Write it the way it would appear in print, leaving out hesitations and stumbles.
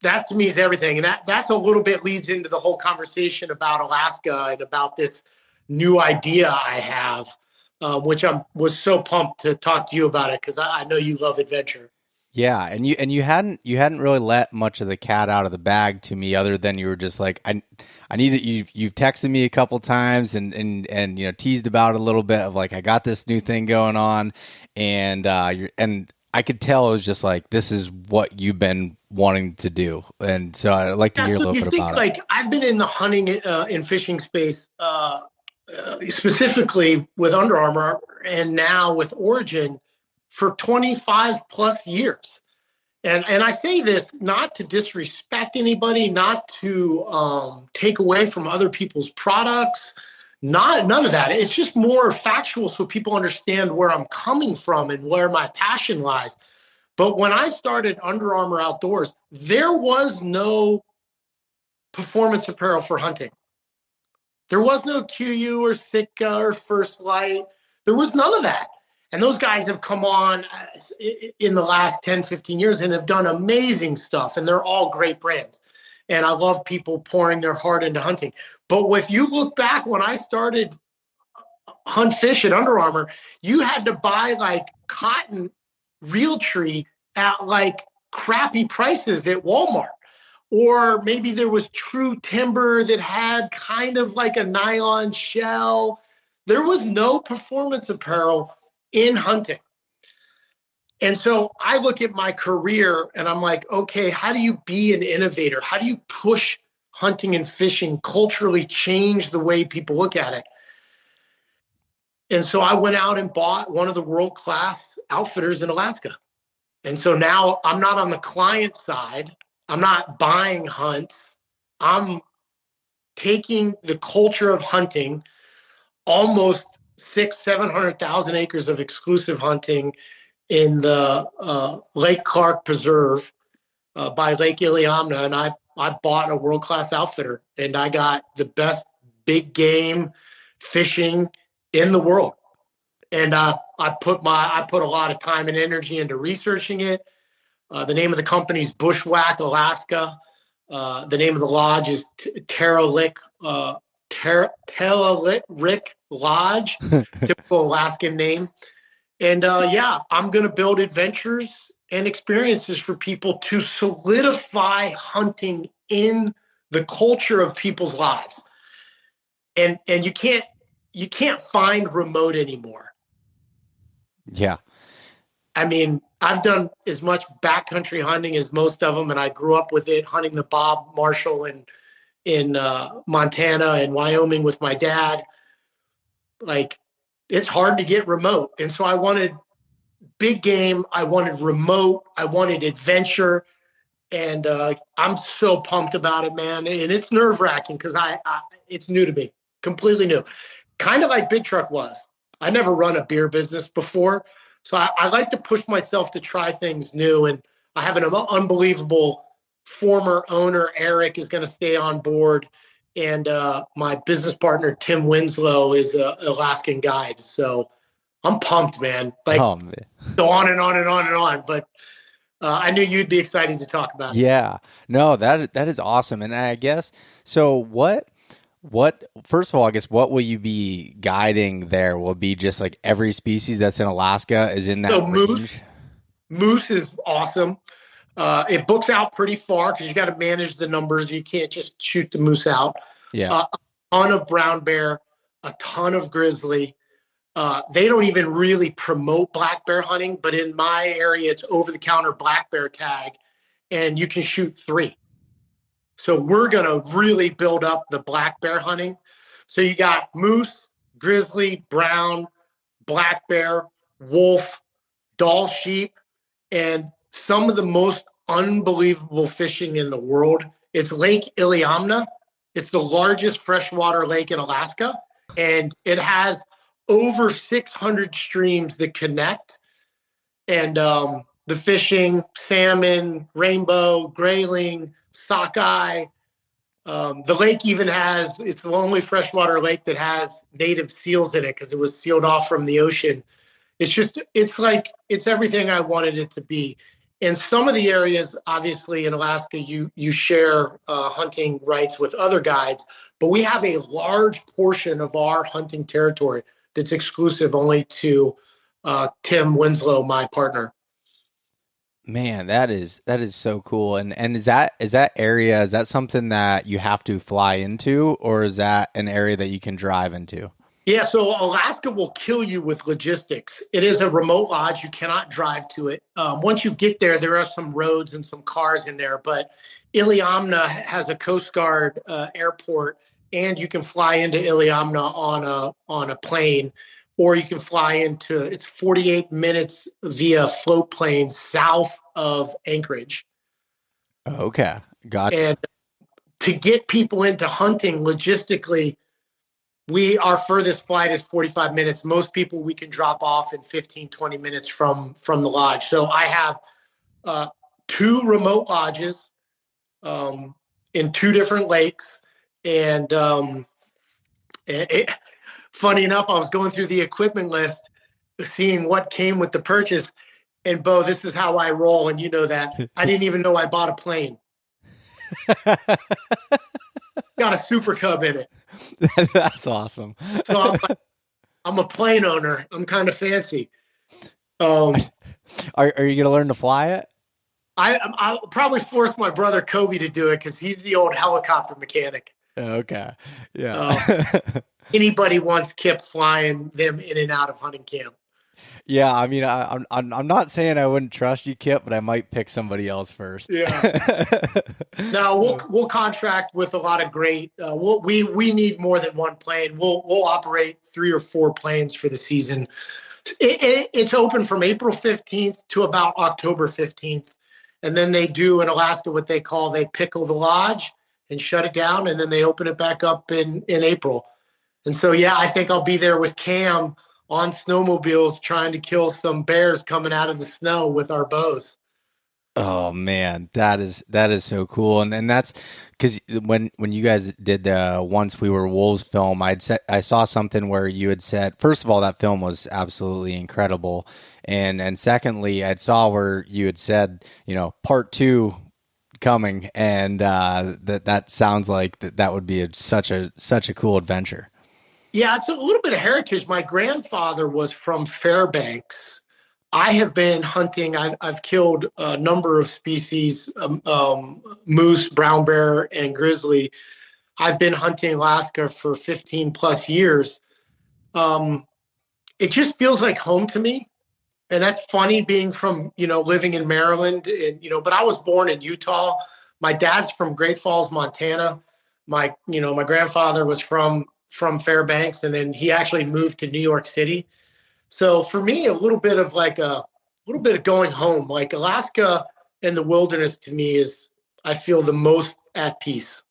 that to me is everything. And that's a little bit leads into the whole conversation about Alaska and about this new idea I have, which was so pumped to talk to you about it because I know you love adventure. Yeah, and you hadn't really let much of the cat out of the bag to me, other than you were just like, I need it. You've texted me a couple times and teased about it a little bit of like, I got this new thing going on, and I could tell it was just like, this is what you've been wanting to do, and so I'd like to Yeah, hear a so little you bit think about it. like I've been in the hunting and fishing space, specifically with Under Armour and now with Origin for 25 plus years. And I say this not to disrespect anybody, not to take away from other people's products, none of that. It's just more factual so people understand where I'm coming from and where my passion lies. But when I started Under Armour Outdoors, there was no performance apparel for hunting. There was no QU or Sitka or First Light. There was none of that. And those guys have come on in the last 10, 15 years and have done amazing stuff. And they're all great brands. And I love people pouring their heart into hunting. But if you look back when I started Hunt Fish at Under Armour, you had to buy like cotton Realtree at like crappy prices at Walmart. Or maybe there was True Timber that had kind of like a nylon shell. There was no performance apparel in hunting. And so I look at my career and I'm like, okay, how do you be an innovator? How do you push hunting and fishing, culturally change the way people look at it? And so I went out and bought one of the world-class outfitters in Alaska. And so now I'm not on the client side. I'm not buying hunts. I'm taking the culture of hunting, almost 700,000 acres of exclusive hunting in the Lake Clark Preserve by Lake Iliamna, and I bought a world-class outfitter, and I got the best big game fishing in the world. And I put a lot of time and energy into researching it. The name of the company is Bushwhack Alaska. The name of the lodge is Terralick Lodge, typical Alaskan name. And I'm going to build adventures and experiences for people to solidify hunting in the culture of people's lives. And you can't find remote anymore. Yeah. I mean, I've done as much backcountry hunting as most of them, and I grew up with it, hunting the Bob Marshall in Montana and Wyoming with my dad. Like, it's hard to get remote. And so I wanted big game. I wanted remote. I wanted adventure. And I'm so pumped about it, man. And it's nerve-wracking because it's new to me, completely new. Kind of like Big Truck was. I never run a beer business before. So I like to push myself to try things new. And I have an unbelievable former owner, Eric, is going to stay on board. And my business partner, Tim Winslow, is an Alaskan guide. So I'm pumped, man. Like, Oh man. go on and on and on and on. But I knew you'd be excited to talk about it. Yeah. No, that is awesome. And I guess so. What first of all, I guess what will you be guiding there? Will be just like every species that's in Alaska is in that So range. moose is awesome. It books out pretty far because you got to manage the numbers. You can't just shoot the moose out. Yeah. A ton of brown bear, a ton of grizzly. They don't even really promote black bear hunting, but in my area, it's over-the-counter black bear tag, and you can shoot 3. So we're going to really build up the black bear hunting. So you got moose, grizzly, brown, black bear, wolf, Dall sheep, and some of the most unbelievable fishing in the world. It's Lake Iliamna. It's the largest freshwater lake in Alaska, and it has over 600 streams that connect. And the fishing, salmon, rainbow, grayling, sockeye. The lake even it's the only freshwater lake that has native seals in it because it was sealed off from the ocean. It's everything I wanted it to be. In some of the areas, obviously in Alaska, you share hunting rights with other guides, but we have a large portion of our hunting territory that's exclusive only to Tim Winslow, my partner. Man, that is so cool. And is that area, is that something that you have to fly into, or is that an area that you can drive into? Yeah, so Alaska will kill you with logistics. It is a remote lodge. You cannot drive to it. Once you get there, there are some roads and some cars in there, but Iliamna has a Coast Guard airport, and you can fly into Iliamna on a plane, or you can fly into. It's 48 minutes via float plane south of Anchorage. Okay, gotcha. And to get people into hunting logistically, our furthest flight is 45 minutes. Most people we can drop off in 15, 20 minutes from the lodge. So I have two remote lodges in two different lakes. And funny enough, I was going through the equipment list, seeing what came with the purchase. And Bo, this is how I roll. And you know that. I didn't even know I bought a plane. Got a Super Cub in it. That's awesome. So I'm a plane owner. I'm kind of fancy. Um, Are you gonna learn to fly it? I'll probably force my brother Kobe to do it because he's the old helicopter mechanic. Okay. Yeah. Anybody wants Kip flying them in and out of hunting camp. Yeah, I mean, I'm not saying I wouldn't trust you, Kip, but I might pick somebody else first. Yeah. Now we'll contract with a lot of great. We need more than one plane. We'll operate 3 or 4 planes for the season. It's open from April 15th to about October 15th, and then they do in Alaska what they pickle the lodge and shut it down, and then they open it back up in April. And so yeah, I think I'll be there with Cam on snowmobiles trying to kill some bears coming out of the snow with our bows. Oh man, that is so cool, and that's because when you guys did the Once We Were Wolves film, I saw something where you had said, first of all, that film was absolutely incredible, and secondly, I saw where you had said, part two coming, and that sounds like that would be such a cool adventure. Yeah, it's a little bit of heritage. My grandfather was from Fairbanks. I have been hunting. I've killed a number of species, moose, brown bear, and grizzly. I've been hunting Alaska for 15 plus years. It just feels like home to me. And that's funny being from, living in Maryland and, but I was born in Utah. My dad's from Great Falls, Montana. My grandfather was from Fairbanks, and then he actually moved to New York City. So for me, a little bit of going home. Like Alaska and the wilderness to me is, I feel the most at peace.